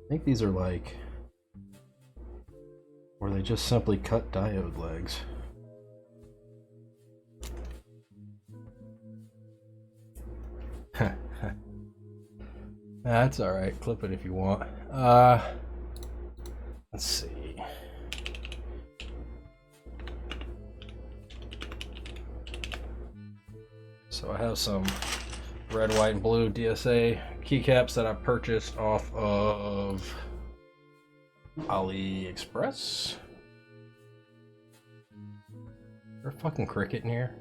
I think these are like, or they just simply cut diode legs. That's alright, clip it if you want. Let's see. So I have some red, white, and blue DSA keycaps that I purchased off of AliExpress. Is there a fucking cricket in here?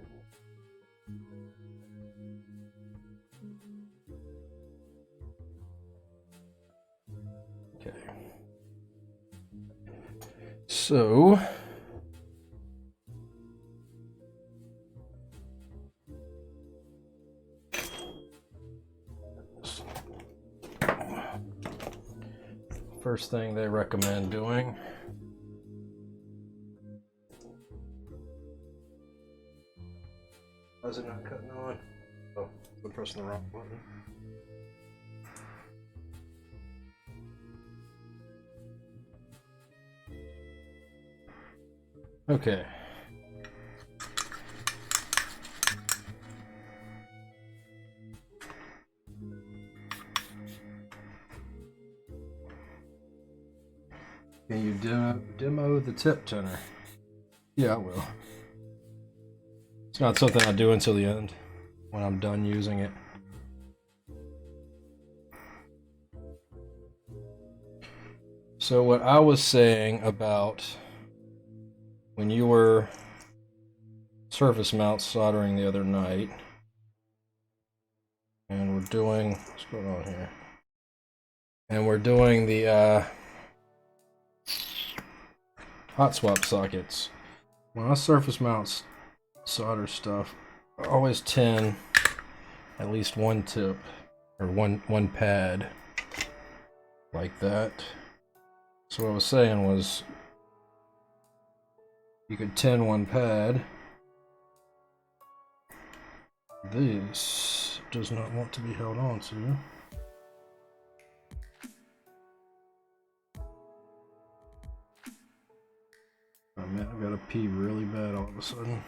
Okay. So first thing they recommend doing Why is it not cutting on? Oh, I'm pressing the wrong button. Okay. Can you demo the tip tenor? Yeah, I will. It's not something I do until the end, when I'm done using it. So what I was saying about when you were surface mount soldering the other night, and we're doing, what's going on here? And we're doing the hot swap sockets. When I surface mount solder stuff, I always tin at least one tip or one pad like that. So what I was saying was you could tin one pad. This does not want to be held on to. Oh man, I've got to pee really bad all of a sudden.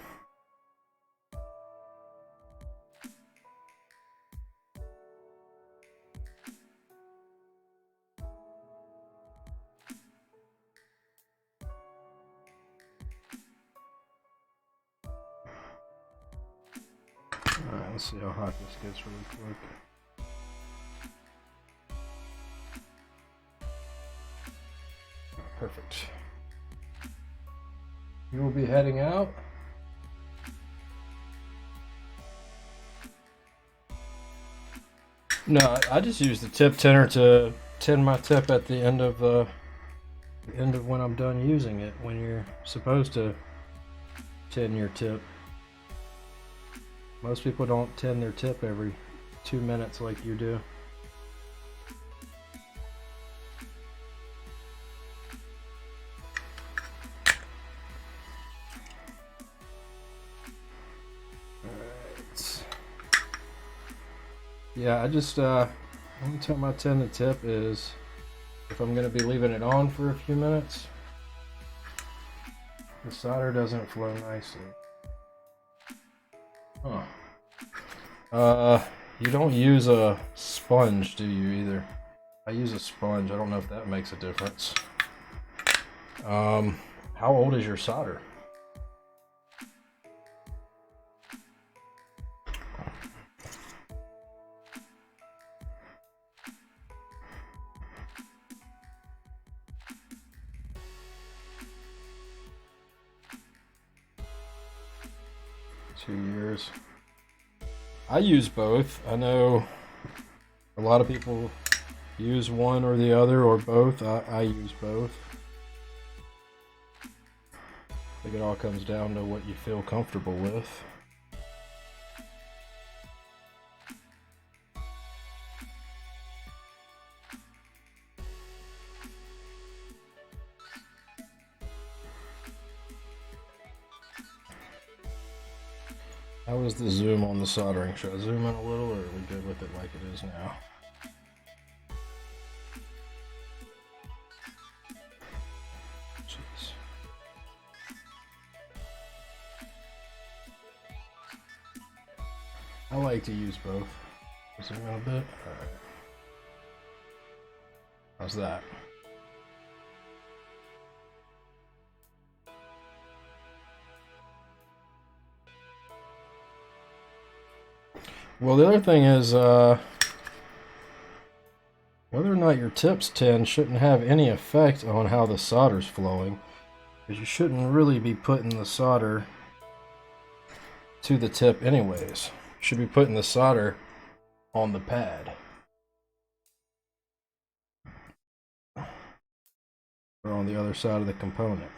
Alright, let's see how hot this gets really quick. Perfect. You will be heading out. No, I just use the tip tinner to tin my tip at the end of when I'm done using it. When you're supposed to tin your tip. Most people don't tin their tip every 2 minutes like you do. Yeah, I just, only time I tin the tip is if I'm going to be leaving it on for a few minutes. The solder doesn't flow nicely. Huh. You don't use a sponge, do you, either? I use a sponge. I don't know if that makes a difference. How old is your solder? Years. I use both. I know a lot of people use one or the other or both. I use both. I think it all comes down to what you feel comfortable with. How is the zoom on the soldering? Should I zoom in a little, or are we good with it like it is now? I like to use both. Zoom in a bit. Alright. How's that? Well, the other thing is, whether or not your tip's tin shouldn't have any effect on how the solder's flowing, because you shouldn't really be putting the solder to the tip anyways. You should be putting the solder on the pad. Or on the other side of the component.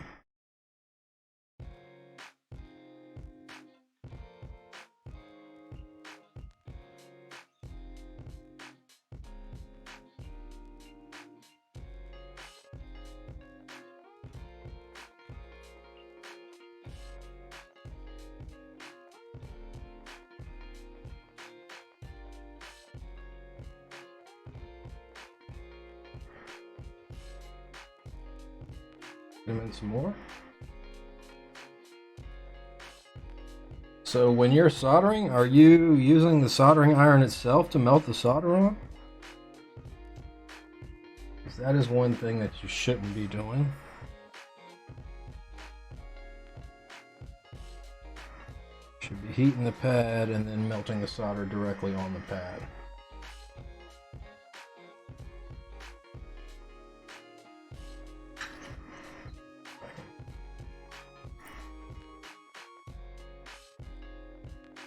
And then some more. So when you're soldering, are you using the soldering iron itself to melt the solder on? Because that is one thing that you shouldn't be doing. You should be heating the pad and then melting the solder directly on the pad.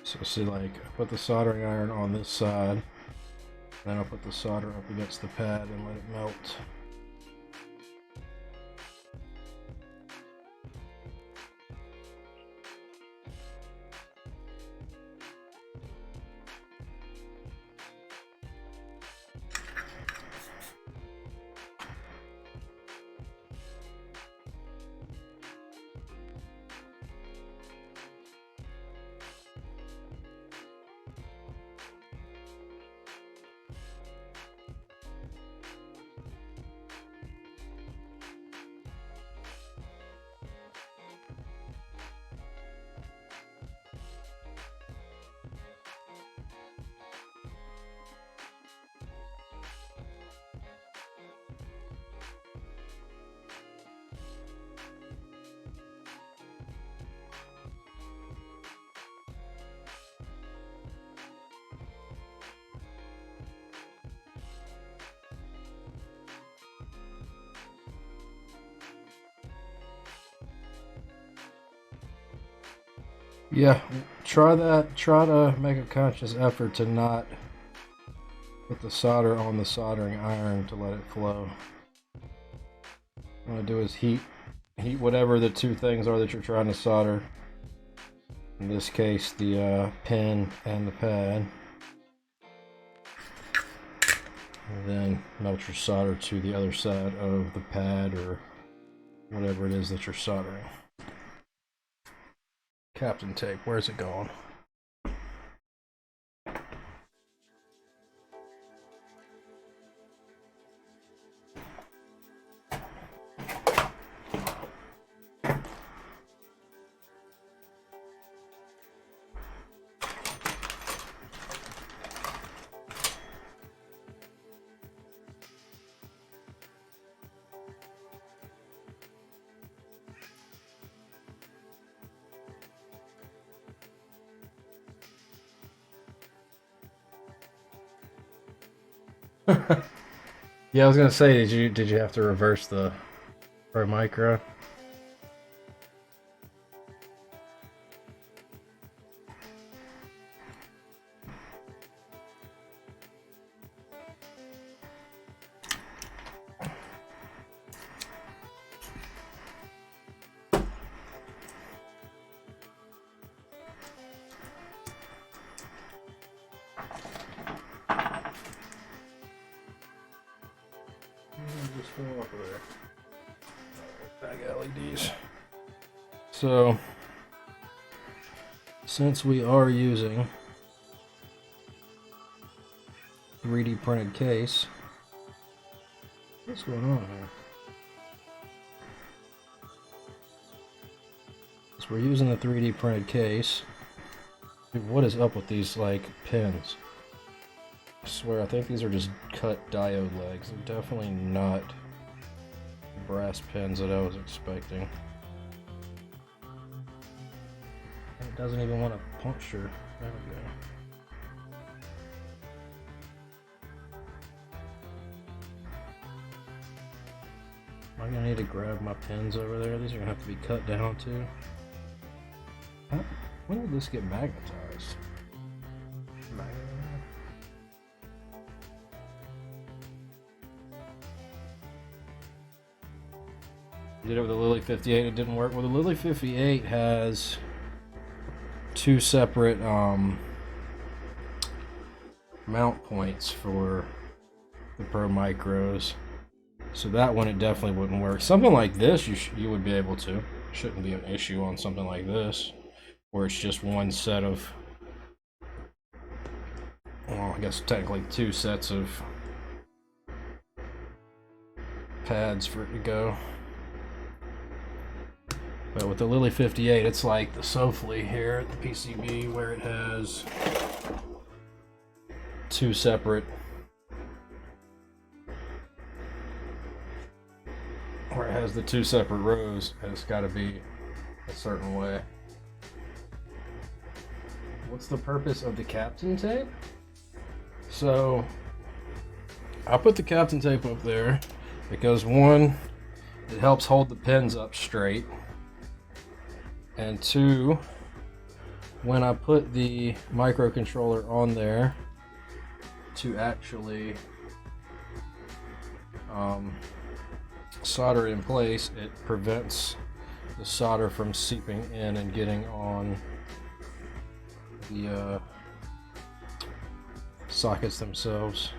So see, like, I put the soldering iron on this side, then I'll put the solder up against the pad and let it melt. Yeah, try that. Try to make a conscious effort to not put the solder on the soldering iron to let it flow. What you want to do is heat whatever the two things are that you're trying to solder. In this case, the pin and the pad. And then melt your solder to the other side of the pad or whatever it is that you're soldering. Captain tape, where's it going? Yeah, I was gonna say, did you have to reverse the Pro Micro? Just go up there. Bag LEDs. So, since we are using 3D printed case, what's going on here? So we're using the 3D printed case. Dude, what is up with these, like, pins? I swear, I think these are just cut diode legs. They're definitely not brass pins that I was expecting. It doesn't even want to puncture. There we go. Am I gonna need to grab my pins over there? These are gonna have to be cut down too. When did this get magnetized? Did it with the Lily 58, it didn't work. Well, the Lily 58 has two separate mount points for the Pro Micros. So that one, it definitely wouldn't work. Something like this, you would be able to. Shouldn't be an issue on something like this, where it's just one set of, well, I guess technically two sets of pads for it to go. But with the Lily 58, it's like the Sofly here at the PCB, where it has two separate, where it has the two separate rows, and it's got to be a certain way. What's the purpose of the Captain tape? So I put the Captain tape up there because, one, it helps hold the pins up straight, and two, when I put the microcontroller on there to actually solder it in place, it prevents the solder from seeping in and getting on the sockets themselves.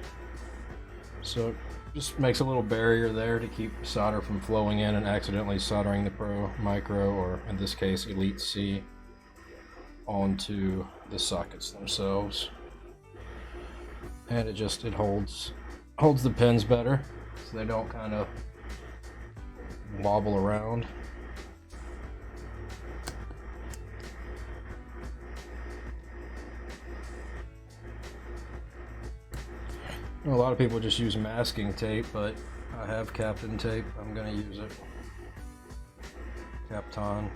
So it just makes a little barrier there to keep solder from flowing in and accidentally soldering the Pro Micro, or in this case Elite C, onto the sockets themselves. And it holds the pins better, so they don't kind of wobble around. A lot of people just use masking tape, but I have Captain tape. I'm gonna use it. Captain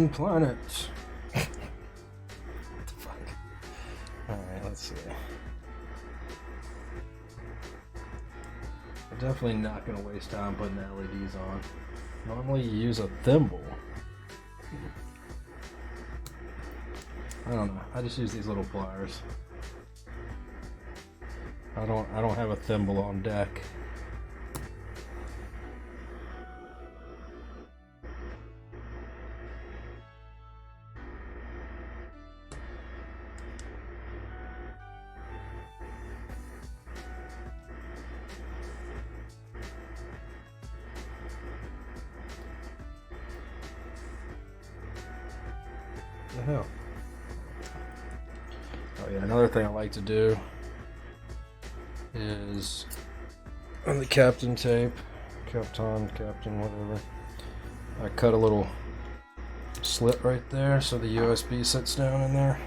Planet. What the fuck? Alright, let's see. I'm definitely not gonna waste time putting the LEDs on. Normally you use a thimble. I don't know. I just use these little pliers. I don't have a thimble on deck. What the hell? Oh yeah, another thing I like to do is on the Captain tape, Captain, whatever, I cut a little slit right there so the USB sits down in there.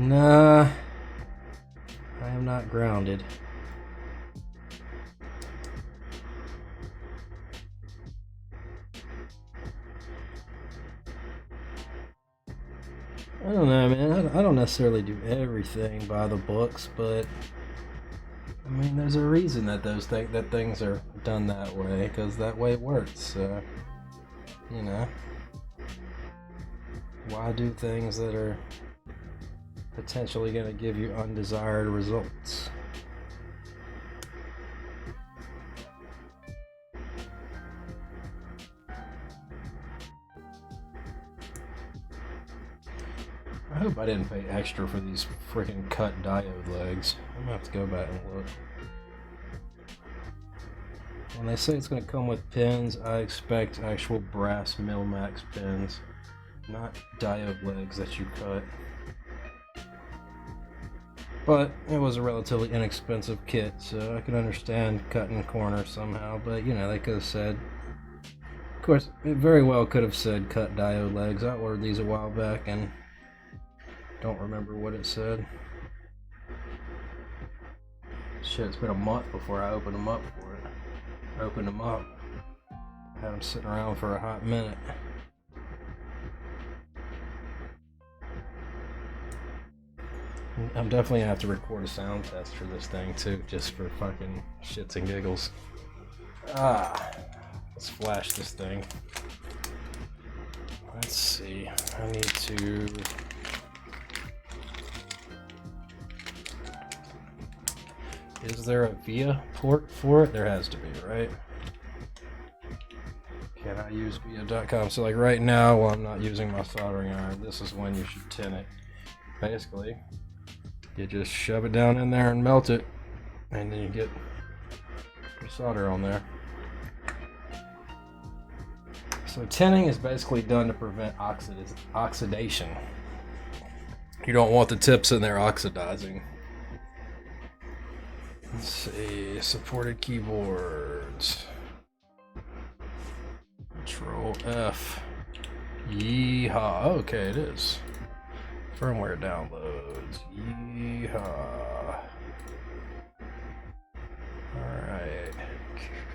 Nah, I am not grounded. I don't know, man. I don't necessarily do everything by the books, but I mean, there's a reason that things are done that way, because that way it works. So, you know, why do things that are potentially going to give you undesired results? I hope I didn't pay extra for these freaking cut diode legs. I'm gonna have to go back and look. When they say it's going to come with pins, I expect actual brass Mil-Max pins, not diode legs that you cut. But it was a relatively inexpensive kit, so I can understand cutting corners somehow, but you know, they could have said, of course, it very well could have said cut diode legs. I ordered these a while back and don't remember what it said. Shit, it's been a month before I opened them up for it. I opened them up, had them sitting around for a hot minute. I'm definitely gonna have to record a sound test for this thing too, just for fucking shits and giggles. Let's flash this thing. Let's see, I need to... Is there a VIA port for it? There has to be, right? Can I use VIA.com? So like right now, while I'm not using my soldering iron, this is when you should tin it. Basically, you just shove it down in there and melt it, and then you get your solder on there. So tinning is basically done to prevent oxidation. You don't want the tips in there oxidizing. Let's see, supported keyboards. Control F. Yeehaw. Okay, it is. Firmware downloads. Yeehaw. Alright.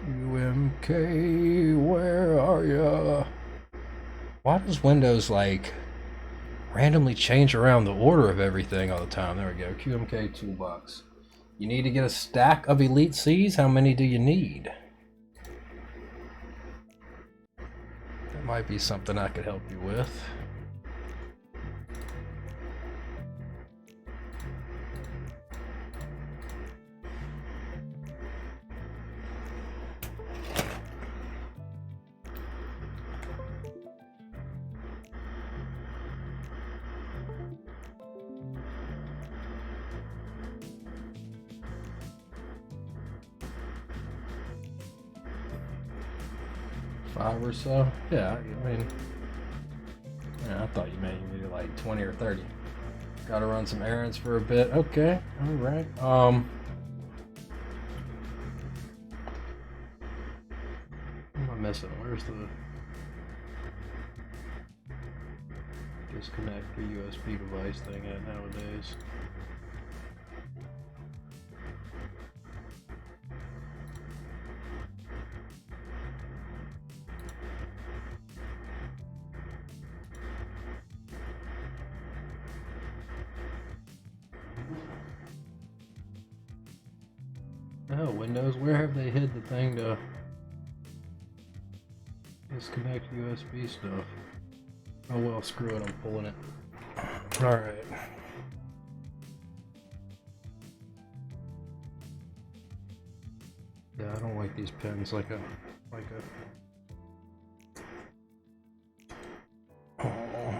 QMK, where are ya? Why does Windows like randomly change around the order of everything all the time? There we go. QMK toolbox. You need to get a stack of Elite Cs? How many do you need? That might be something I could help you with. Five or so? Yeah, I mean, yeah, I thought you needed like 20 or 30. Gotta run some errands for a bit. Okay, alright. What am I missing? Where's the disconnect your USB device thing at nowadays? Oh, Windows, where have they hid the thing to disconnect USB stuff? Oh well, screw it, I'm pulling it. Alright. Yeah, I don't like these pins like a oh.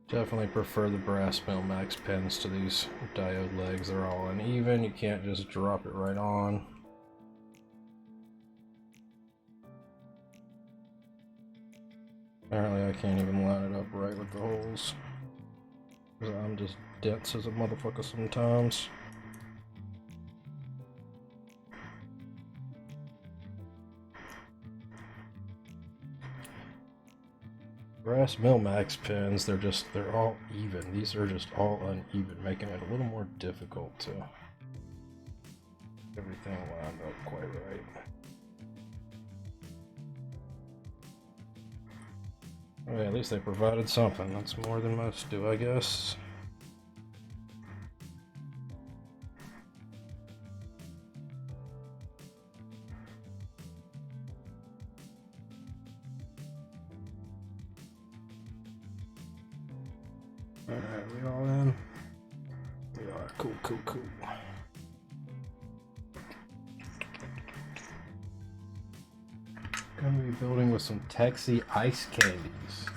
Definitely prefer the brass Mil-Max pins to these diode legs. They're all uneven. You can't just drop it right on. Apparently I can't even line it up right with the holes. I'm just dense as a motherfucker sometimes. Brass Mil-Max pins, they're all even. These are just all uneven, making it a little more difficult to get everything lined up quite right. Well, at least they provided something. That's more than most do, I guess. Alright, we all in? We are. Cool. Gonna be building with some Texie ice candies.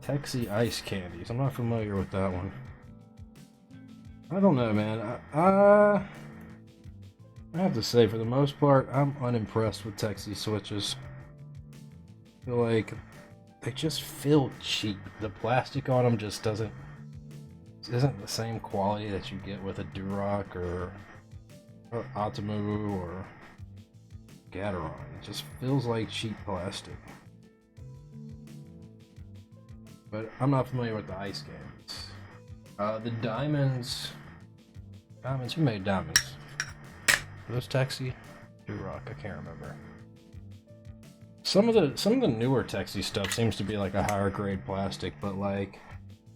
Texie ice candies. I'm not familiar with that one. I don't know, man. I have to say, for the most part, I'm unimpressed with Texie switches. I feel like they just feel cheap. The plastic on them just isn't the same quality that you get with a Duroc or Atamu or Gateron. It just feels like cheap plastic. But I'm not familiar with the ice candies. The diamonds. Who made diamonds? Were those Texie? Duroc, I can't remember. Some of the newer Texie stuff seems to be like a higher grade plastic, but like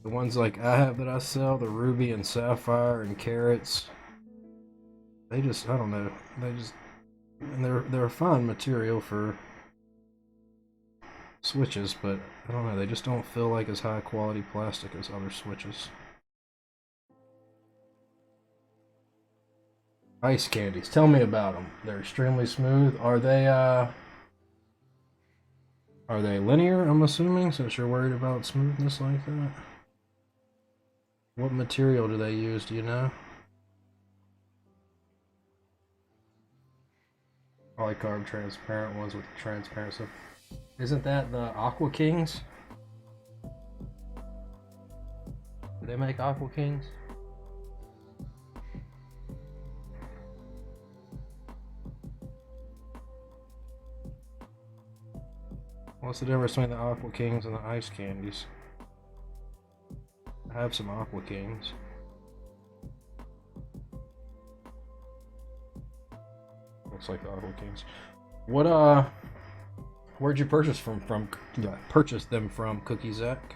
the ones like I have that I sell, the ruby and sapphire and carrots, they just, I don't know, and they're a fine material for switches, but I don't know, they just don't feel like as high quality plastic as other switches. Ice candies, tell me about them. They're extremely smooth. Are they linear, I'm assuming, since you're worried about smoothness like that? What material do they use, do you know? Polycarb transparent ones with transparent stuff. Isn't that the Aqua Kings? Do they make Aqua Kings? What's the difference between the Aqua Kings and the ice candies? I have some Aqua Kings. Looks like the Aqua Kings. What where'd you purchase purchase them from, Cookie Zach?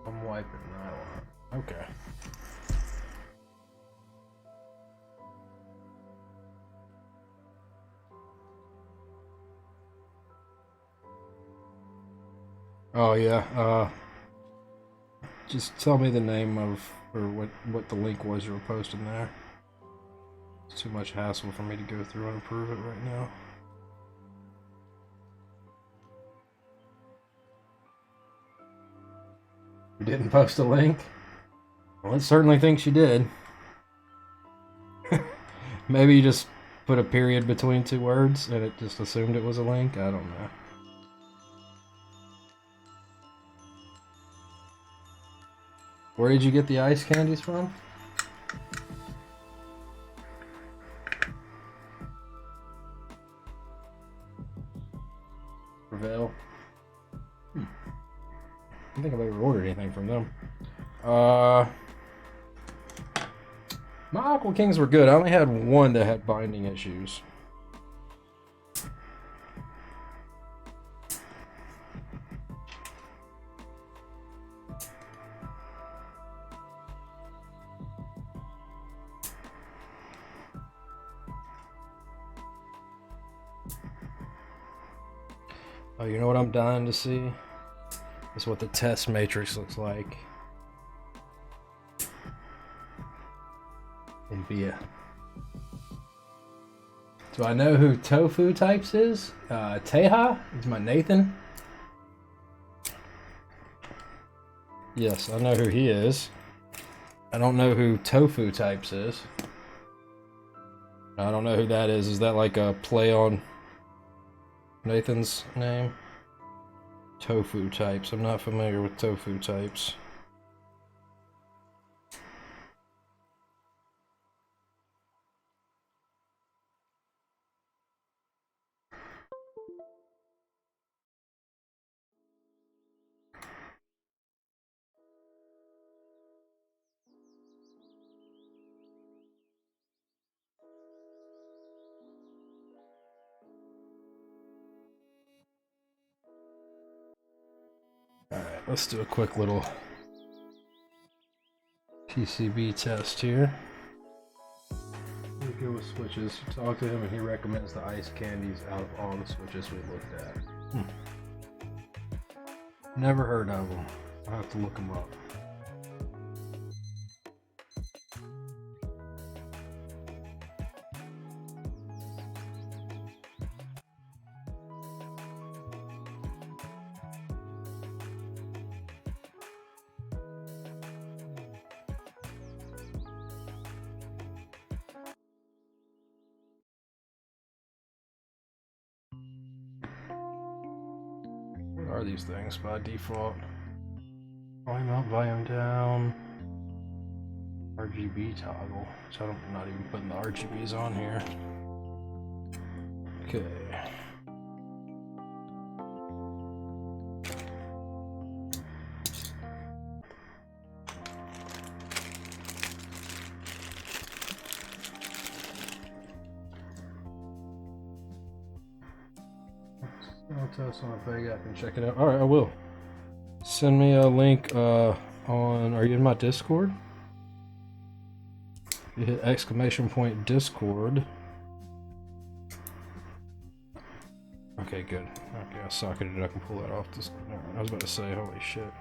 I'm wiping that one. Okay. Oh yeah, just tell me the name of, or what the link was you were posting there. It's too much hassle for me to go through and approve it right now. You didn't post a link? Well, it certainly thinks you did. Maybe you just put a period between two words and it just assumed it was a link? I don't know. Where did you get the ice candies from? Prevail. I don't think I've ever ordered anything from them. My Aqua Kings were good. I only had one that had binding issues. Oh, you know what I'm dying to see? Is what the test matrix looks like in VIA. Do I know who Tofu Types is? Teha is my Nathan. Yes, I know who he is. I don't know who Tofu Types is. I don't know who that is. Is that like a play on Nathan's name? Tofu Types. I'm not familiar with Tofu Types. Alright, let's do a quick little PCB test here. We go with switches. Talk to him and he recommends the ice candies out of all the switches we looked at. Never heard of them. I'll have to look them up. are these things by default? Volume up, volume down. RGB toggle. So I'm not even putting the RGBs on here. Okay. I'll test on a Vega. I can check it out. All right, I will. Send me a link on. Are you in my Discord? You hit ! Discord. Okay, good. Okay, I socketed it. I can pull that off. This. I was about to say, holy shit.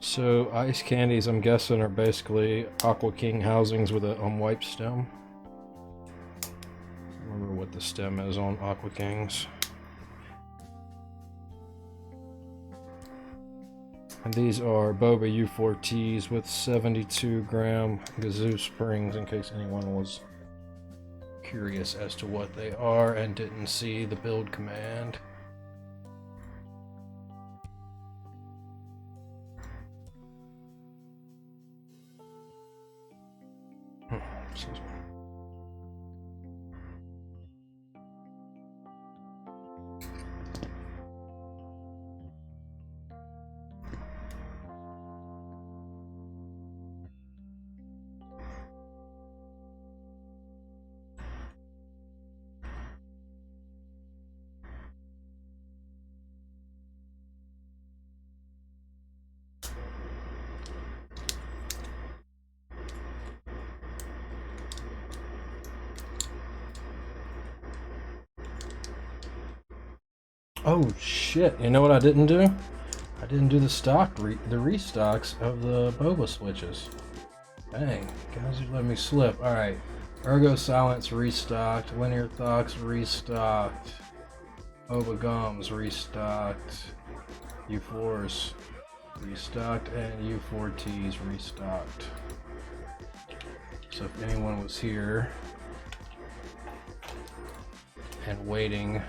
So ice candies, I'm guessing, are basically Aqua King housings with a wipe stem. I remember what the stem is on Aqua Kings. And these are Boba U4Ts with 72 gram Gazzew springs, in case anyone was curious as to what they are and didn't see the build command. Excuse me. Oh shit, you know what I didn't do? I didn't do the restocks of the Boba switches. Dang, guys, you let me slip. Alright, Ergo Silence restocked, Linear Thox restocked, Boba Gums restocked, U4s restocked, and U4Ts restocked. So if anyone was here and waiting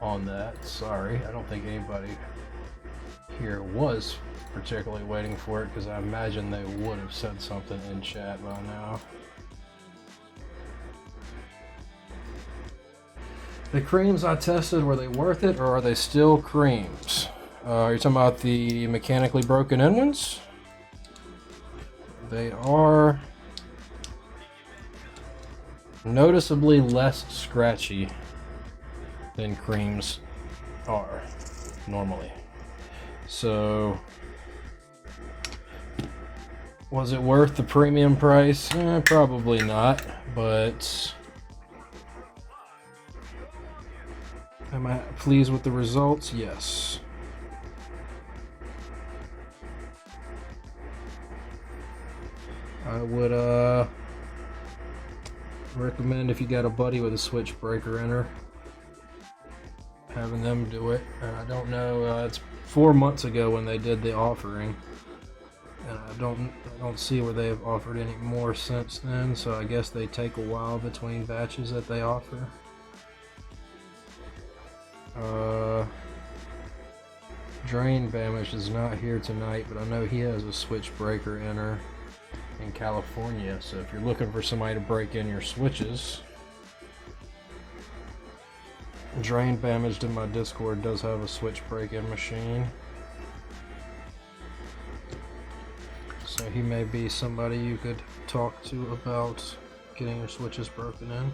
on that, sorry, I don't think anybody here was particularly waiting for it, because I imagine they would have said something in chat by now. The creams I tested, were they worth it, or are they still creams? Are you talking about the mechanically broken in ones? They are noticeably less scratchy than creams are normally. So, was it worth the premium price? Probably not, but am I pleased with the results? Yes. I would recommend, if you got a buddy with a switch breaker in her, having them do it. I don't know, it's 4 months ago when they did the offering, and I don't see where they've offered any more since then, so I guess they take a while between batches that they offer. Drain Bamish is not here tonight, but I know he has a switch breaker in her in California, so if you're looking for somebody to break in your switches, Drain Bamaged in my Discord does have a switch break-in machine, so he may be somebody you could talk to about getting your switches broken in.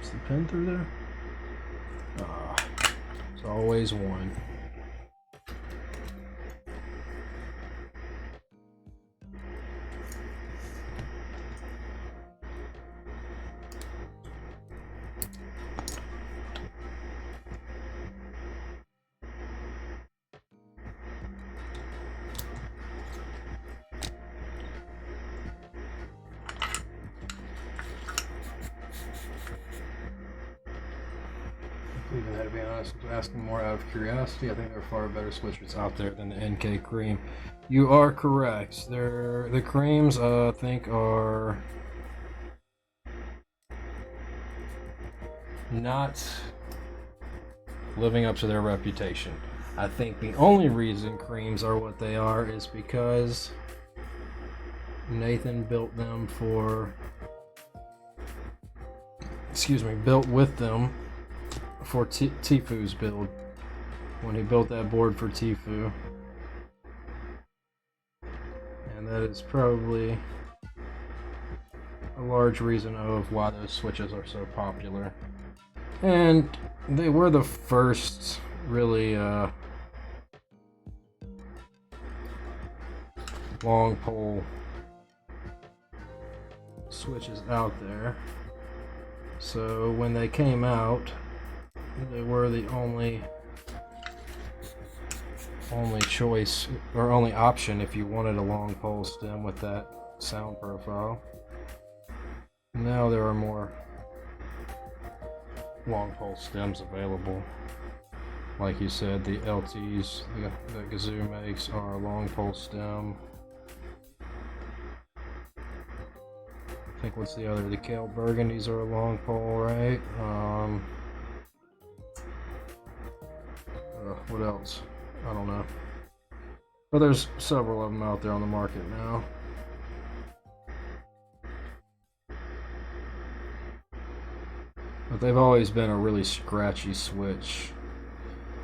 Is the pin through there? It's always one. that, to be honest. I'm asking more out of curiosity. I think there are far better switchers out there than the NK cream. You are correct. The creams, I think, are not living up to their reputation. I think the only reason creams are what they are is because Nathan built them for, built with them for Tifu's build. When he built that board for Tifu. And that is probably a large reason of why those switches are so popular. And they were the first really long pole switches out there. So when they came out, they were the only choice or only option if you wanted a long pole stem with that sound profile. Now there are more long pole stems available. Like you said, the LTs that Gazzew makes are a long pole stem. I think what's the other? The Kale Burgundies are a long pole, right? What else? I don't know. But there's several of them out there on the market now. But they've always been a really scratchy switch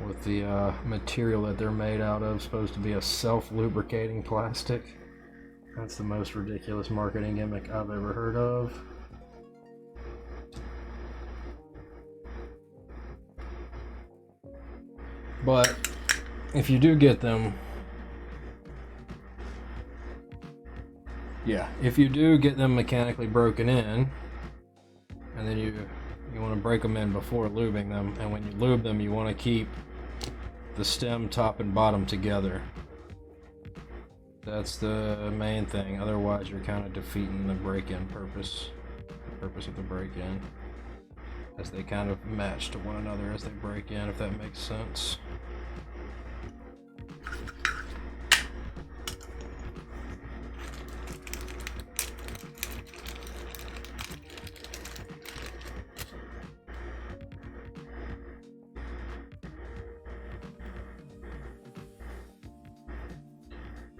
with the material that they're made out of, supposed to be a self-lubricating plastic. That's the most ridiculous marketing gimmick I've ever heard of. But if you do get them, if you do get them mechanically broken in, and then you want to break them in before lubing them, and when you lube them, you want to keep the stem top and bottom together. That's the main thing. Otherwise, you're kind of defeating the break-in purpose. The purpose of the break-in, as they kind of match to one another as they break in, if that makes sense.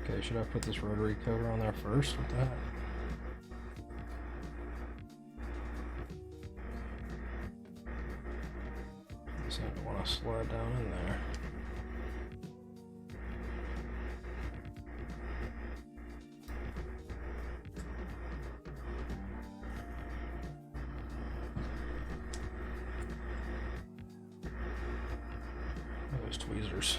Okay, should I put this rotary coater on there first with that? So I want to slide down in there. Those tweezers.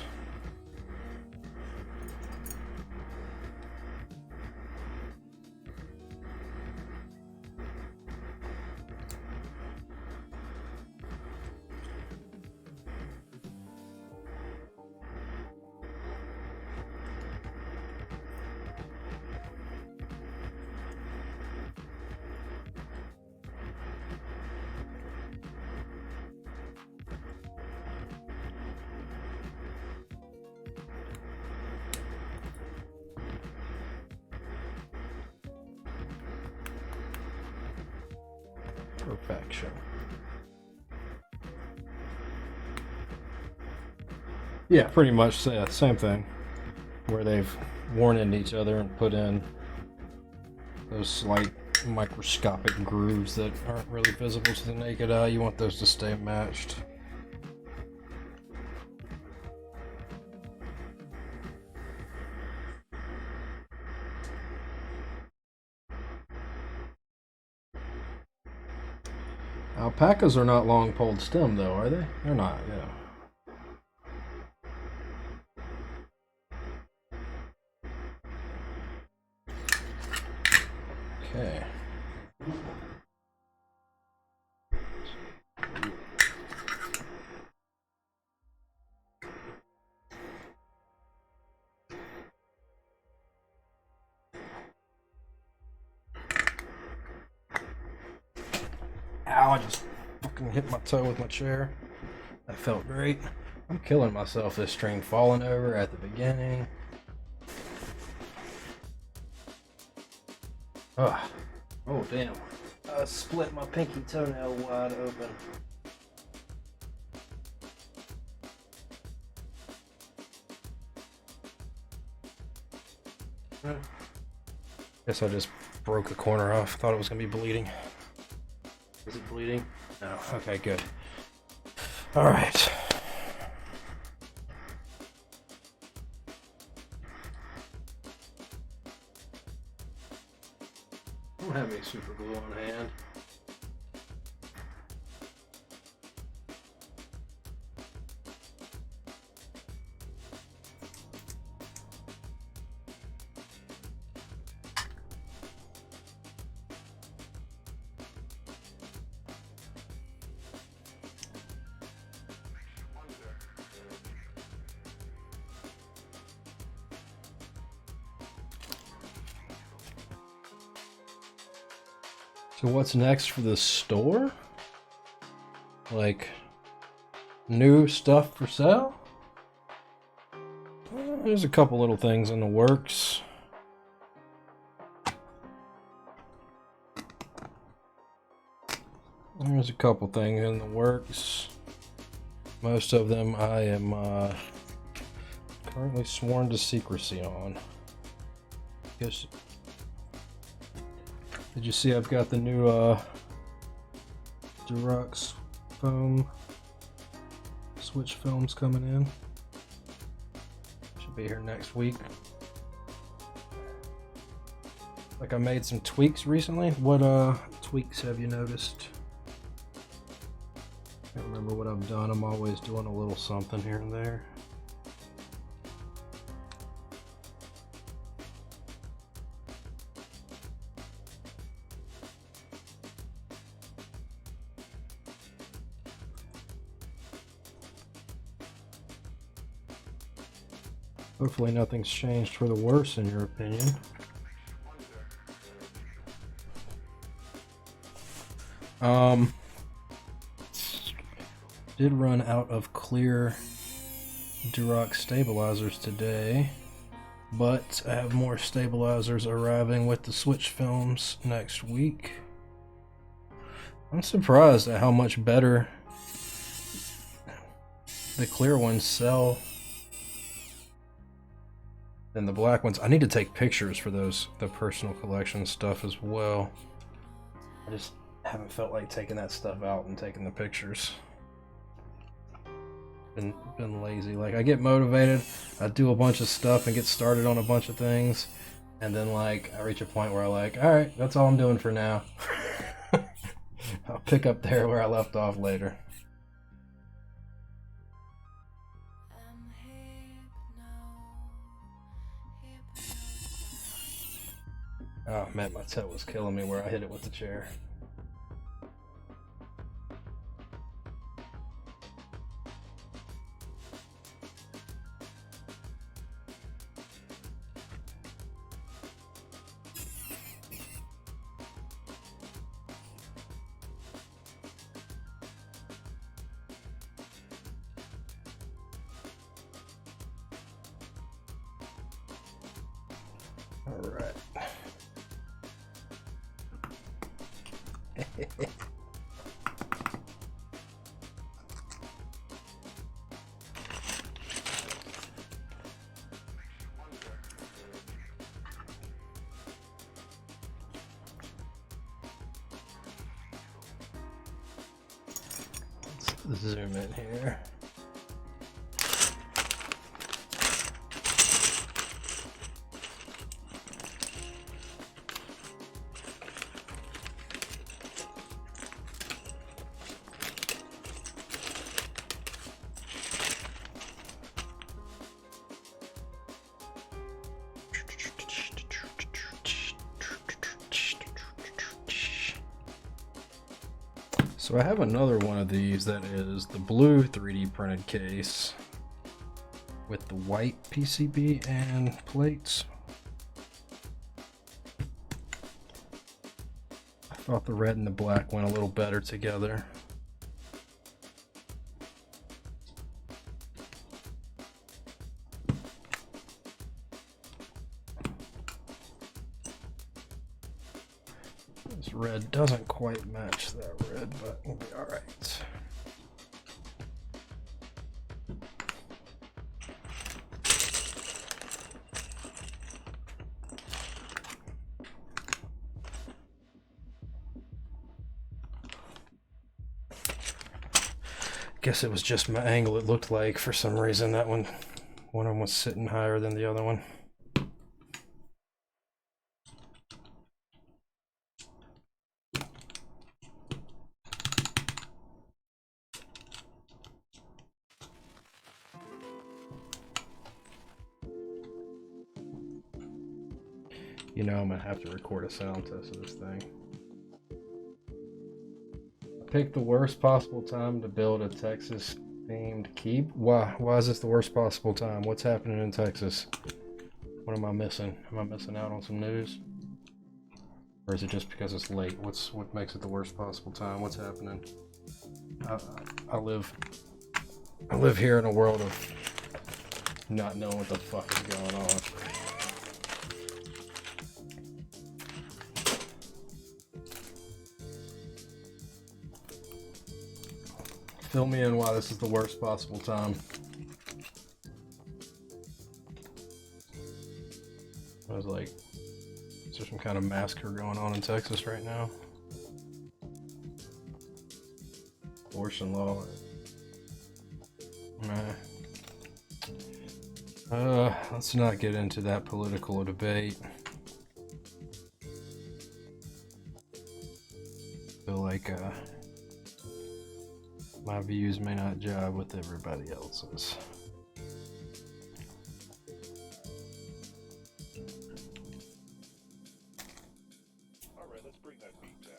Perfection. Yeah, pretty much same thing, where they've worn into each other and put in those slight microscopic grooves that aren't really visible to the naked eye. You want those to stay matched. Alpacas are not long-poled stem, though, are they? They're not, yeah. Okay. Ow, I just fucking hit my toe with my chair. That felt great. I'm killing myself this stream, falling over at the beginning. Oh damn. I split my pinky toenail wide open. Guess I just broke a corner off. Thought it was gonna be bleeding. Is it bleeding? No. Okay, good. All right. I don't have any super glue on hand. So what's next for the store? Like, new stuff for sale? There's a couple little things in the works. There's a couple things in the works. Most of them I am currently sworn to secrecy on. Guess. Did you see I've got the new Durux foam switch films coming in? Should be here next week. Like I made some tweaks recently. What tweaks have you noticed? Can't remember what I've done. I'm always doing a little something here and there. Hopefully nothing's changed for the worse in your opinion. Did run out of clear Durux stabilizers today, but I have more stabilizers arriving with the switch films next week. I'm surprised at how much better the clear ones sell than the black ones. I need to take pictures for those, the personal collection stuff as well. I just haven't felt like taking that stuff out and taking the pictures. Been lazy. Like I get motivated, I do a bunch of stuff and get started on a bunch of things, and then like I reach a point where I like, all right, that's all I'm doing for now. I'll pick up there where I left off later. Oh man, my toe was killing me where I hit it with the chair. All right. Let's zoom in here. So I have another one of these that is the blue 3D printed case with the white PCB and plates. I thought the red and the black went a little better together. This red doesn't quite match that red, but we'll be all right. Guess it was just my angle. It looked like for some reason that one of them was sitting higher than the other one. You know I'm gonna have to record a sound test of this thing. Pick the worst possible time to build a Texas themed keep. Why is this the worst possible time? What's happening in Texas? What am I missing? Am I missing out on some news? Or is it just because it's late? What makes it the worst possible time? What's happening? I live here in a world of not knowing what the fuck is going on. Fill me in why this is the worst possible time. I was like, is there some kind of massacre going on in Texas right now? Abortion law. Let's not get into that political debate. I feel like my views may not jive with everybody else's. All right, let's bring that beat back.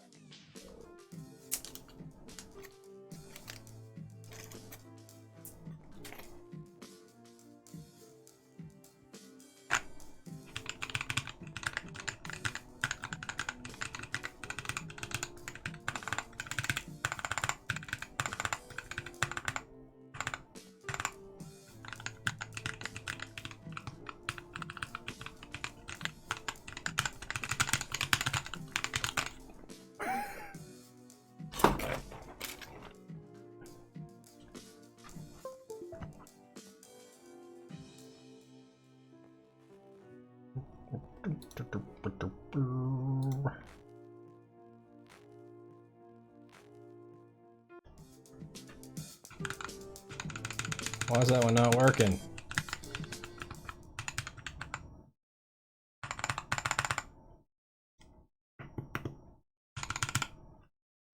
Why is that one not working?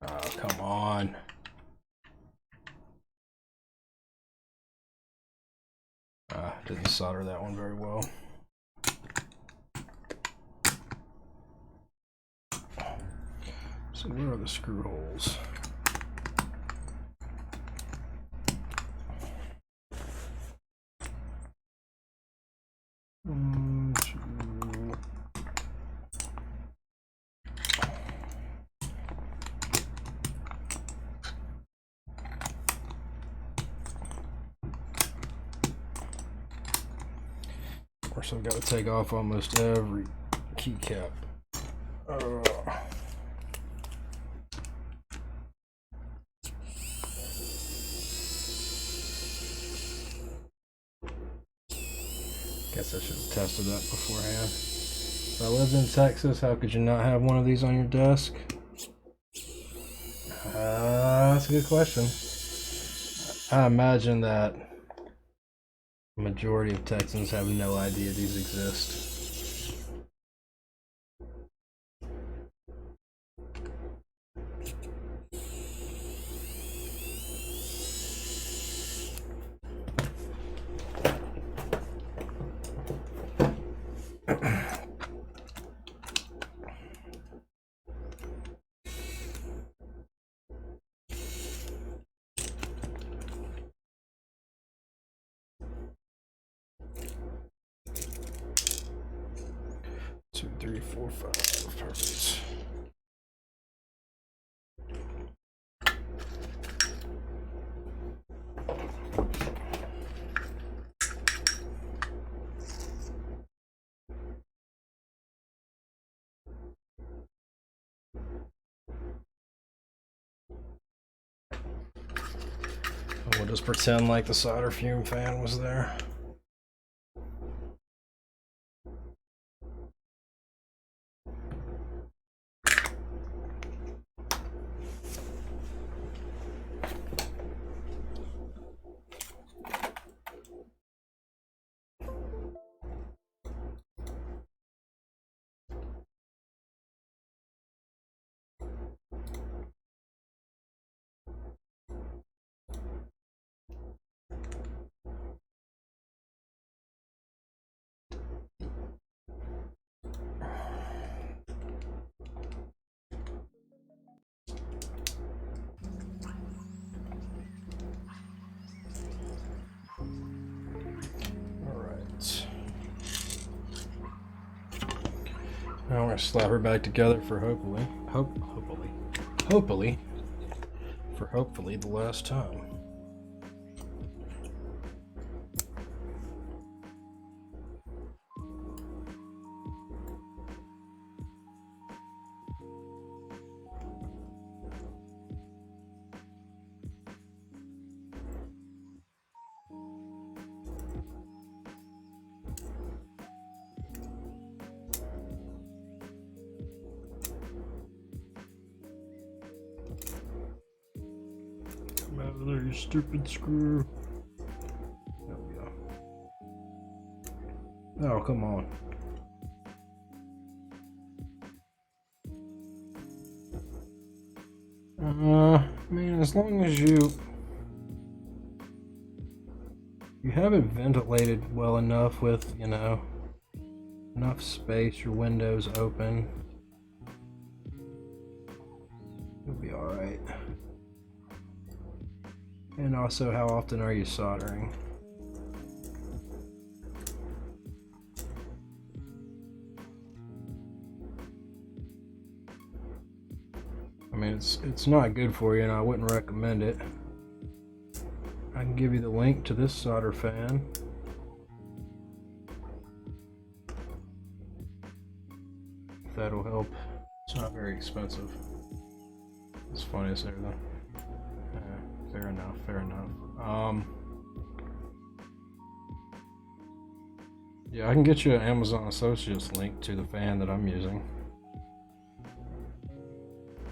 Oh, come on. Didn't solder that one very well. So where are the screw holes? Of course, I've got to take off almost every keycap. Guess I should have tested that beforehand. If I lived in Texas, how could you not have one of these on your desk? That's a good question. I imagine that the majority of Texans have no idea these exist. Two, three, four, five. Perfect. just pretend like the solder fume fan was there. Now I'm gonna slap her back together for hopefully the last time. Out of there, you stupid screw. There we go. Oh, come on. Man, as long as you have it ventilated well enough with, you know, enough space, your windows open, you'll be alright. And also, how often are you soldering? I mean, it's not good for you, and I wouldn't recommend it. I can give you the link to this solder fan. If that'll help. It's not very expensive. It's funny as there though. Fair enough, fair enough. Yeah, I can get you an Amazon Associates link to the fan that I'm using.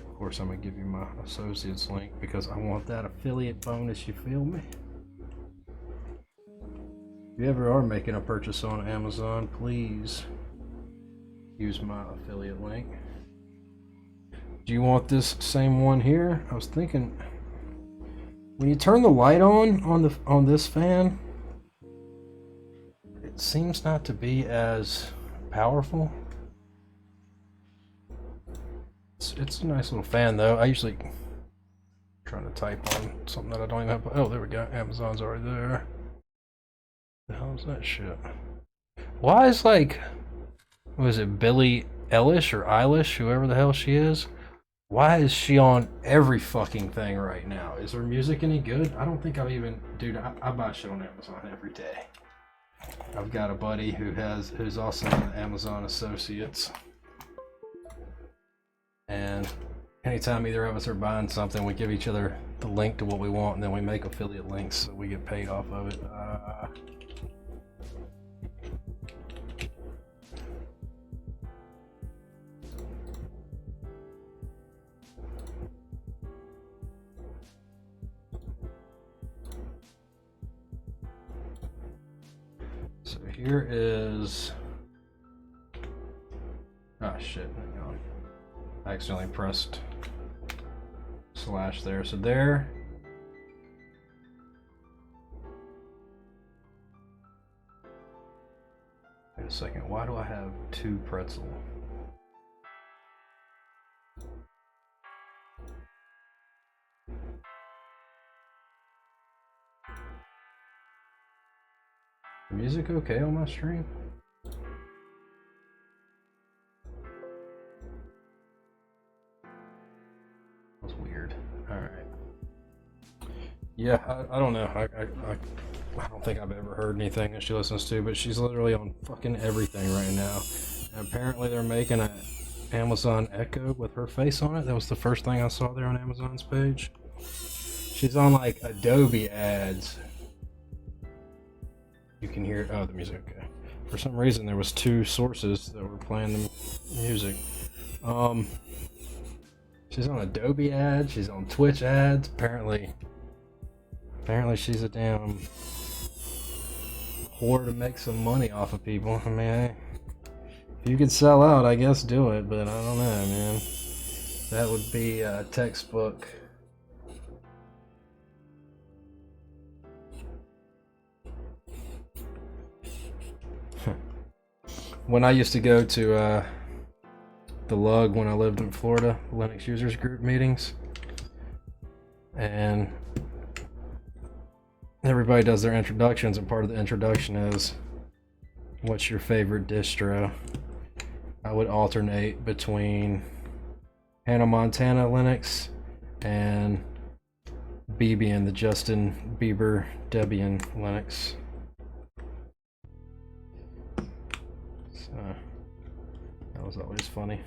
Of course, I'm gonna give you my Associates link because I want that affiliate bonus, you feel me? If you ever are making a purchase on Amazon, please use my affiliate link. Do you want this same one here? I was thinking, when you turn the light on this fan, it seems not to be as powerful. It's a nice little fan though. I usually trying to type on something that I don't even have. Oh, there we go. Amazon's already there. The hell is that shit? Why is like, was it Billie Eilish or Eilish, whoever the hell she is? Why is she on every fucking thing right now? Is her music any good? I don't think I've even... Dude, I buy shit on Amazon every day. I've got a buddy who's also in Amazon Associates. And anytime either of us are buying something, we give each other the link to what we want, and then we make affiliate links so we get paid off of it. So here is... Oh shit, hang on. I accidentally pressed slash there. So there. Wait a second, why do I have 2 pretzel? Music okay on my stream? That's weird. Alright. Yeah, I don't know. I don't think I've ever heard anything that she listens to, but she's literally on fucking everything right now. And apparently they're making an Amazon Echo with her face on it. That was the first thing I saw there on Amazon's page. She's on like Adobe ads. You can hear the music. Okay. For some reason, there was two sources that were playing the music. She's on Adobe ads. She's on Twitch ads. Apparently she's a damn whore to make some money off of people. I mean, if you could sell out, I guess do it. But I don't know, man. That would be textbook. When I used to go to the lug when I lived in Florida, Linux users group meetings, and everybody does their introductions, and part of the introduction is, what's your favorite distro? I would alternate between Hannah Montana Linux and Debian, the Justin Bieber Debian Linux. So that was always funny.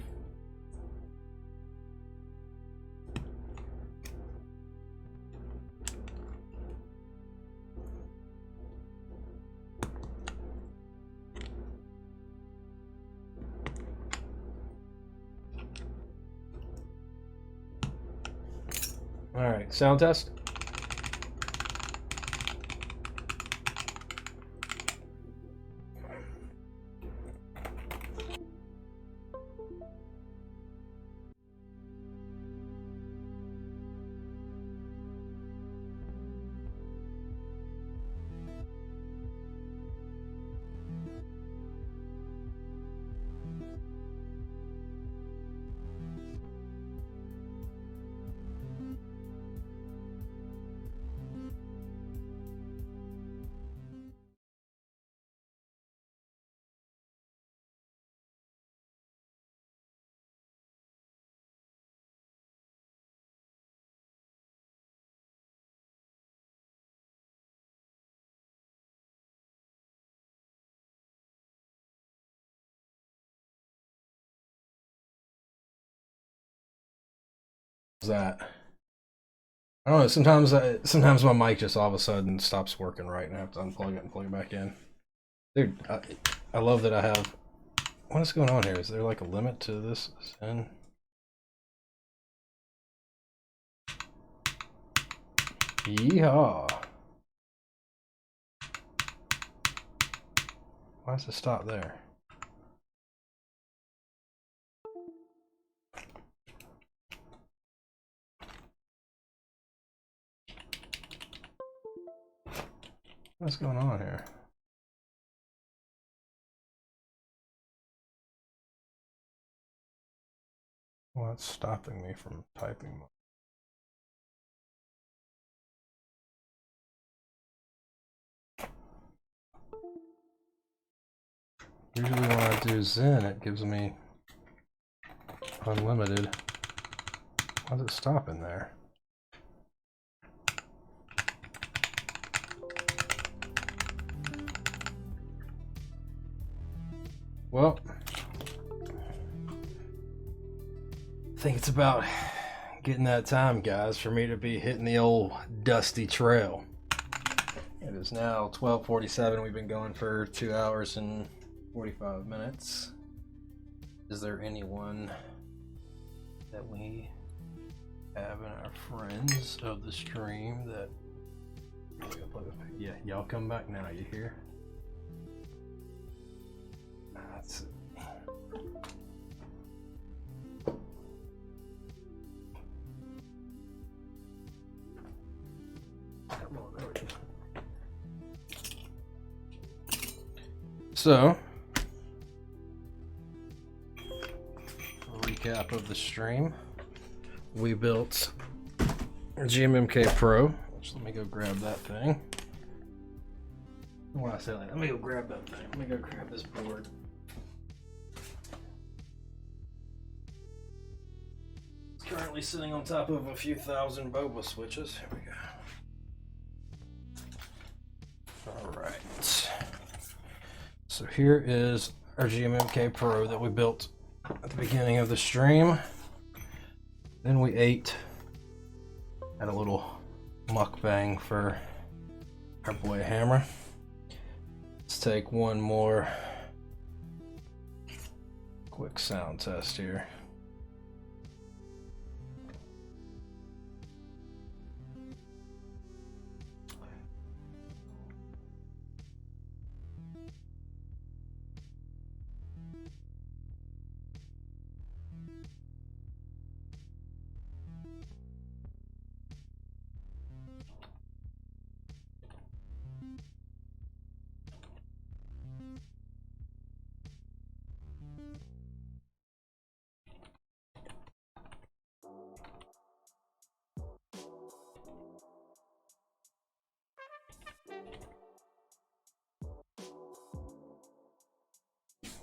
All right, sound test. That I don't know. Sometimes my mic just all of a sudden stops working right, and I have to unplug it and plug it back in. Dude, I love that I have. What is going on here? Is there like a limit to this? Yeehaw! Why does it stop there? What's going on here? Well, that's stopping me from typing. Usually when I do Zen, it gives me unlimited. Why is it stopping there? Well, I think it's about getting that time, guys, for me to be hitting the old dusty trail. It is now 12:47. We've been going for 2 hours and 45 minutes. Is there anyone that we have in our friends of the stream that... Yeah, y'all come back now, you hear? That's it. Come on, there we go. So, a recap of the stream. We built a GMMK Pro, which, let me go grab that thing. When I say like, let me go grab that thing. Let me go grab this board. It's currently sitting on top of a few thousand Boba switches. Here we go. Alright. So here is our GMMK Pro that we built at the beginning of the stream. Then we ate at a little mukbang for our boy Hammer. Let's take one more quick sound test here.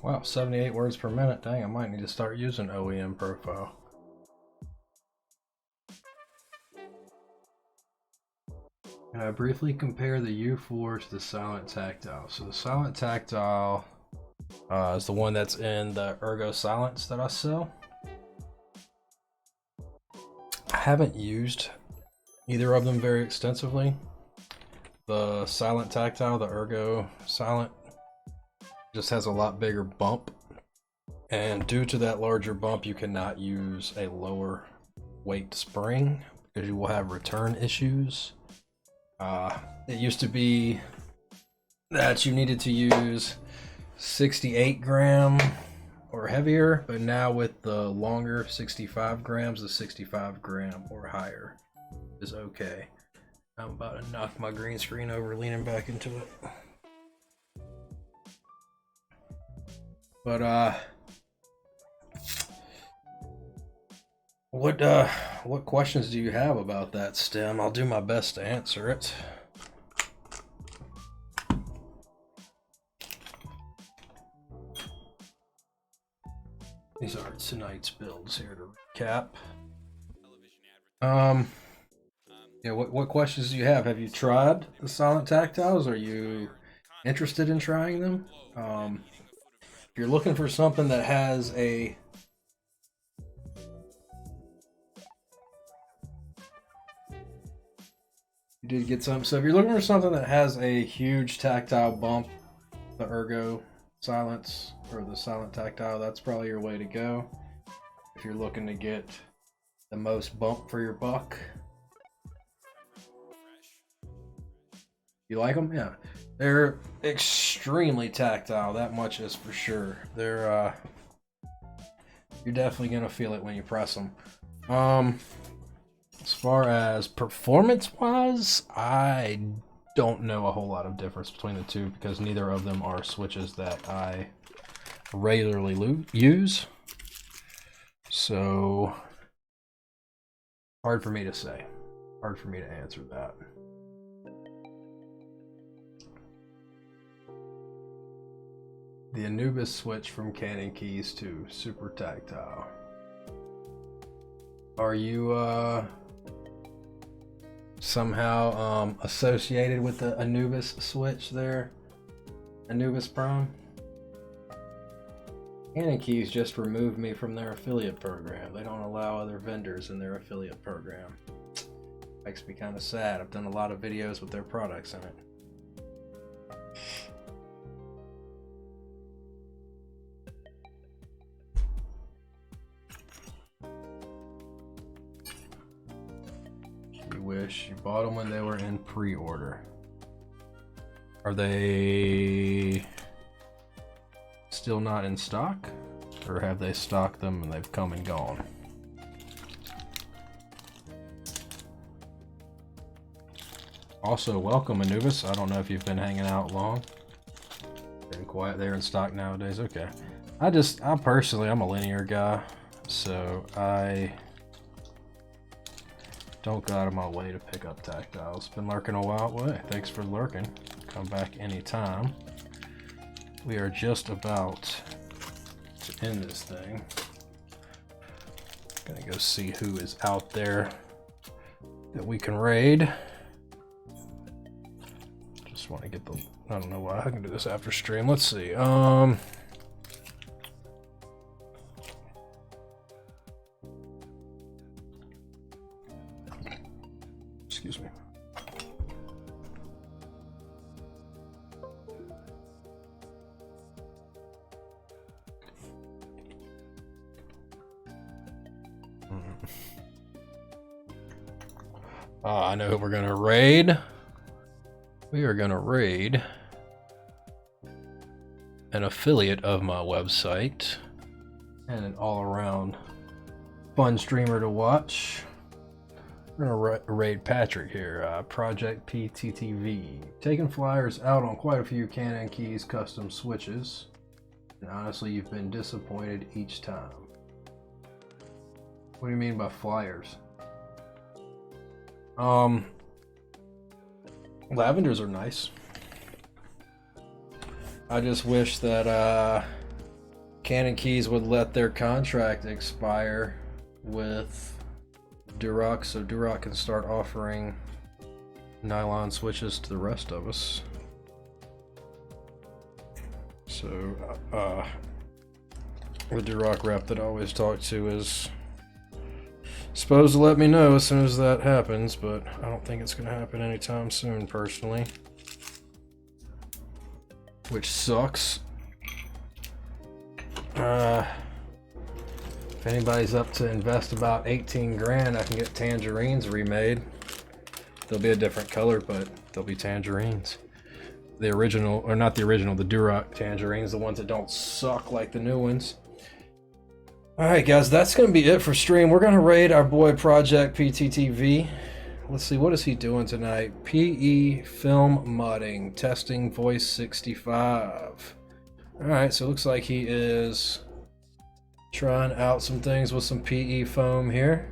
Wow, 78 words per minute. Dang, I might need to start using OEM profile. And I briefly compare the U4 to the Silent Tactile. So the Silent Tactile is the one that's in the Ergo Silence that I sell. I haven't used either of them very extensively. The Silent Tactile, the Ergo Silent, just has a lot bigger bump, and due to that larger bump you cannot use a lower weight spring because you will have return issues. It used to be that you needed to use 68 gram or heavier, but now with the longer 65 grams, the 65 gram or higher is okay. I'm about to knock my green screen over leaning back into it. But what questions do you have about that stem? I'll do my best to answer it. These are tonight's builds here to recap. Yeah, what questions do you have? Have you tried the Silent Tactiles? Are you interested in trying them? If you're looking for something that has a you did get some. So if you're looking for something that has a huge tactile bump, the Ergo Silence or the Silent Tactile, that's probably your way to go. If you're looking to get the most bump for your buck. You like them? Yeah. They're extremely tactile, that much is for sure. They're you're definitely gonna feel it when you press them. As far as performance wise, I don't know a whole lot of difference between the two because neither of them are switches that I regularly use. So hard for me to say. Hard for me to answer that. The Anubis switch from Canon keys to super tactile. Are you somehow associated with the Anubis switch there? Anubis Prime? Canon keys just removed me from their affiliate program. They don't allow other vendors in their affiliate program. Makes me kind of sad. I've done a lot of videos with their products in it. Wish you bought them when they were in pre-order. Are they still not in stock, or have they stocked them and they've come and gone? Also, welcome Anubis. I don't know if you've been hanging out long. Been quiet. They're in stock nowadays. Okay. I personally, I'm a linear guy, so I don't go out of my way to pick up tactiles. Been lurking a while. Well, hey, thanks for lurking. Come back anytime. We are just about to end this thing. Gonna go see who is out there that we can raid. Just want to get the, I don't know why, I can do this after stream. Let's see. Excuse me. I know who we're gonna raid. We are gonna raid an affiliate of my website and an all-around fun streamer to watch. We're gonna raid Patrick here, Project PTTV. Taking flyers out on quite a few Canon Keys custom switches, and honestly, you've been disappointed each time. What do you mean by flyers? Lavenders are nice. I just wish that Canon Keys would let their contract expire with Durock so Durock can start offering nylon switches to the rest of us. So the Durock rep that I always talk to is supposed to let me know as soon as that happens, but I don't think it's going to happen anytime soon, personally. Which sucks. If anybody's up to invest about 18 grand, I can get tangerines remade. They'll be a different color, but they'll be tangerines. The original, or not the original, the Durock tangerines, the ones that don't suck like the new ones. Alright guys, that's going to be it for stream. We're going to raid our boy Project PTTV. Let's see, what is he doing tonight? PE film modding, testing voice 65. Alright, so it looks like he is trying out some things with some PE foam here.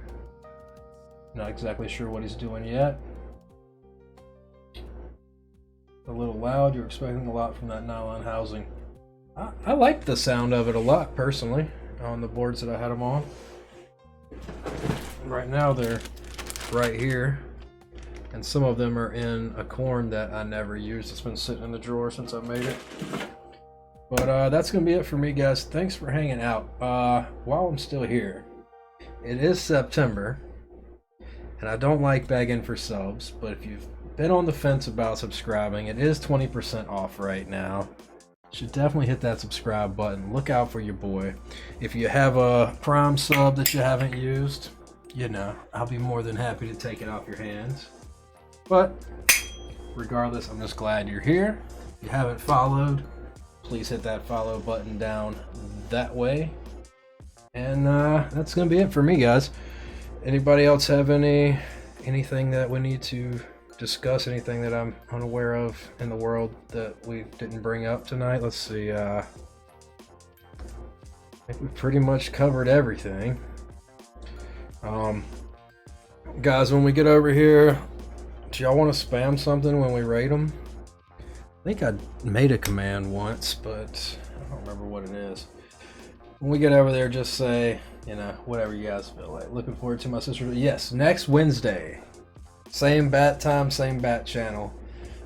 Not exactly sure what he's doing yet. A little loud, you're expecting a lot from that nylon housing. I like the sound of it a lot, personally, on the boards that I had them on. Right now they're right here, and some of them are in a corn that I never used. It's been sitting in the drawer since I made it. But that's gonna be it for me, guys. Thanks for hanging out. While I'm still here, it is September, and I don't like begging for subs, but if you've been on the fence about subscribing, it is 20% off right now. Should definitely hit that subscribe button. Look out for your boy. If you have a Prime sub that you haven't used, you know, I'll be more than happy to take it off your hands. But regardless, I'm just glad you're here. If you haven't followed, please hit that follow button down that way. And that's gonna be it for me, guys. Anybody else have anything that we need to discuss, anything that I'm unaware of in the world that we didn't bring up tonight? Let's see, I think we pretty much covered everything. Guys, when we get over here, do y'all want to spam something when we raid them? I think I made a command once, but I don't remember what it is. When we get over there, just say, you know, whatever you guys feel like. Looking forward to my sister. Yes, next Wednesday. Same bat time, same bat channel.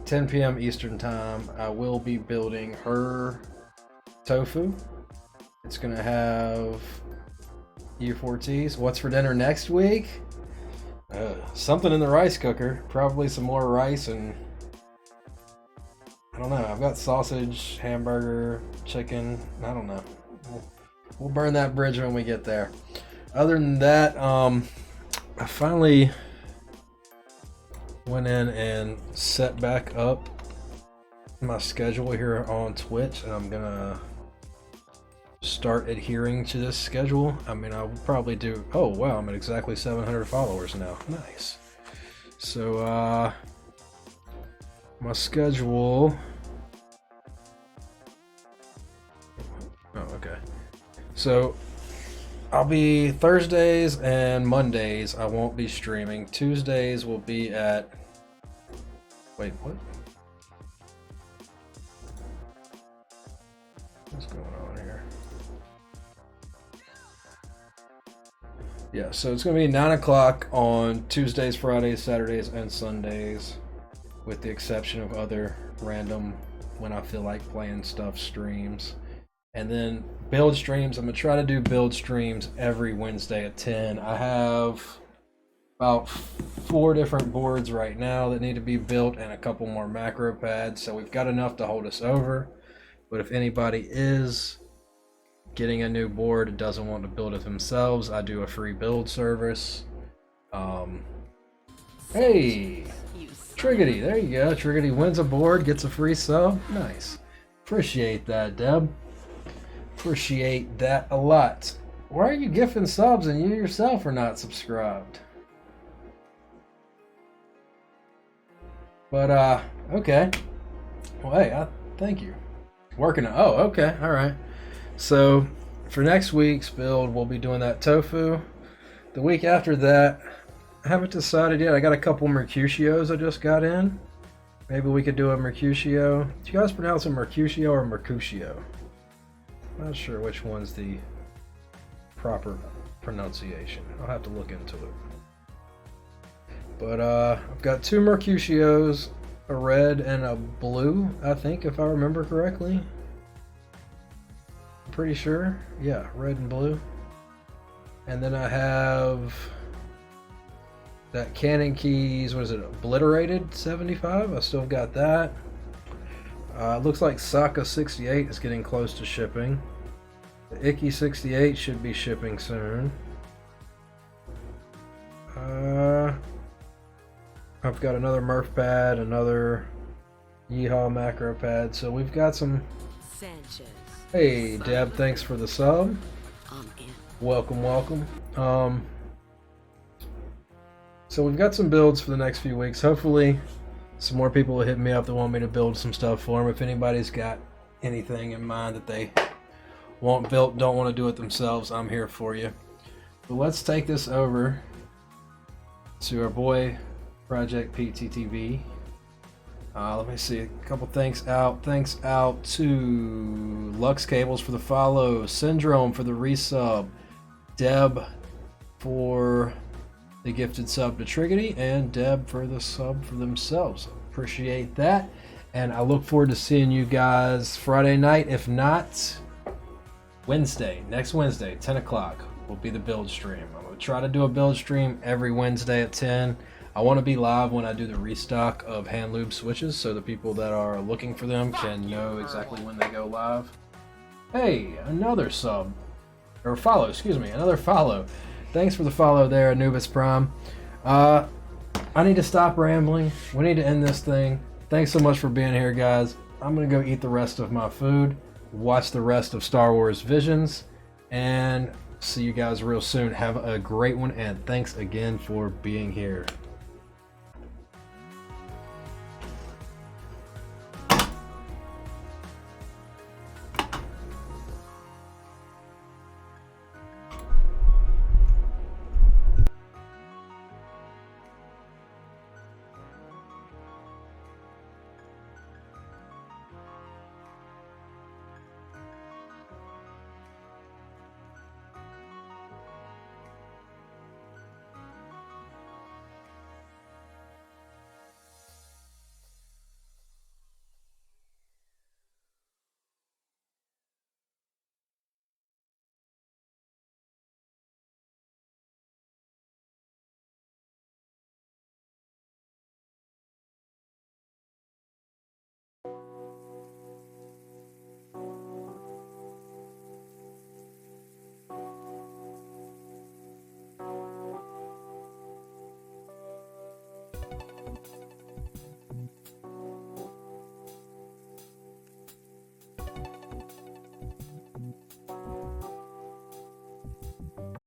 10 p.m. Eastern time. I will be building her tofu. It's going to have U4Ts. What's for dinner next week? Something in the rice cooker. Probably some more rice and I don't know. I've got sausage, hamburger, chicken. I don't know. We'll burn that bridge when we get there. Other than that, I finally went in and set back up my schedule here on Twitch, and I'm gonna start adhering to this schedule. I mean, I'll probably do. Oh wow, I'm at exactly 700 followers now. Nice. So my schedule. Oh, okay. So I'll be Thursdays and Mondays. I won't be streaming. Tuesdays will be at. Wait, what? What's going on here? Yeah, so it's going to be 9 o'clock on Tuesdays, Fridays, Saturdays, and Sundays, with the exception of other random, when I feel like playing stuff, streams. And then build streams, I'm going to try to do build streams every Wednesday at 10. I have about 4 different boards right now that need to be built and a couple more macro pads, so we've got enough to hold us over. But if anybody is getting a new board, doesn't want to build it themselves, I do a free build service. Hey, Triggity, there you go. Triggity wins a board, gets a free sub. Nice. Appreciate that, Deb. Appreciate that a lot. Why are you gifting subs and you yourself are not subscribed? But, okay. Well, hey, thank you. Working on, oh, okay, alright. So, for next week's build, we'll be doing that tofu. The week after that, I haven't decided yet. I got a couple Mercutios I just got in. Maybe we could do a Mercutio. Do you guys pronounce it Mercutio or Mercutio? Not sure which one's the proper pronunciation. I'll have to look into it. But I've got two Mercutios, a red and a blue, I think, if I remember correctly. I'm pretty sure. Yeah, red and blue. And then I have that Canon Keys, what is it, Obliterated 75? I still got that. Looks like Saka 68 is getting close to shipping. The Icky 68 should be shipping soon. I've got another Murph pad, another Yeehaw Macro Pad, so we've got some... Sanchez. Hey, Deb, thanks for the sub. Welcome, welcome. So we've got some builds for the next few weeks. Hopefully some more people will hit me up that want me to build some stuff for them. If anybody's got anything in mind that they want built, don't want to do it themselves, I'm here for you. But let's take this over to our boy Project PTTV. Let me see a couple thanks out. Thanks out to Lux Cables for the follow, Syndrome for the resub, Deb for the gifted sub to Triggity, and Deb for the sub for themselves. Appreciate that. And I look forward to seeing you guys Friday night. If not, Wednesday, next Wednesday, 10 o'clock will be the build stream. I'm going to try to do a build stream every Wednesday at 10. I want to be live when I do the restock of hand lube switches so the people that are looking for them can know exactly when they go live. Hey, another sub. Or follow, excuse me, another follow. Thanks for the follow there, Anubis Prime. I need to stop rambling. We need to end this thing. Thanks so much for being here, guys. I'm going to go eat the rest of my food, watch the rest of Star Wars Visions, and see you guys real soon. Have a great one, and thanks again for being here.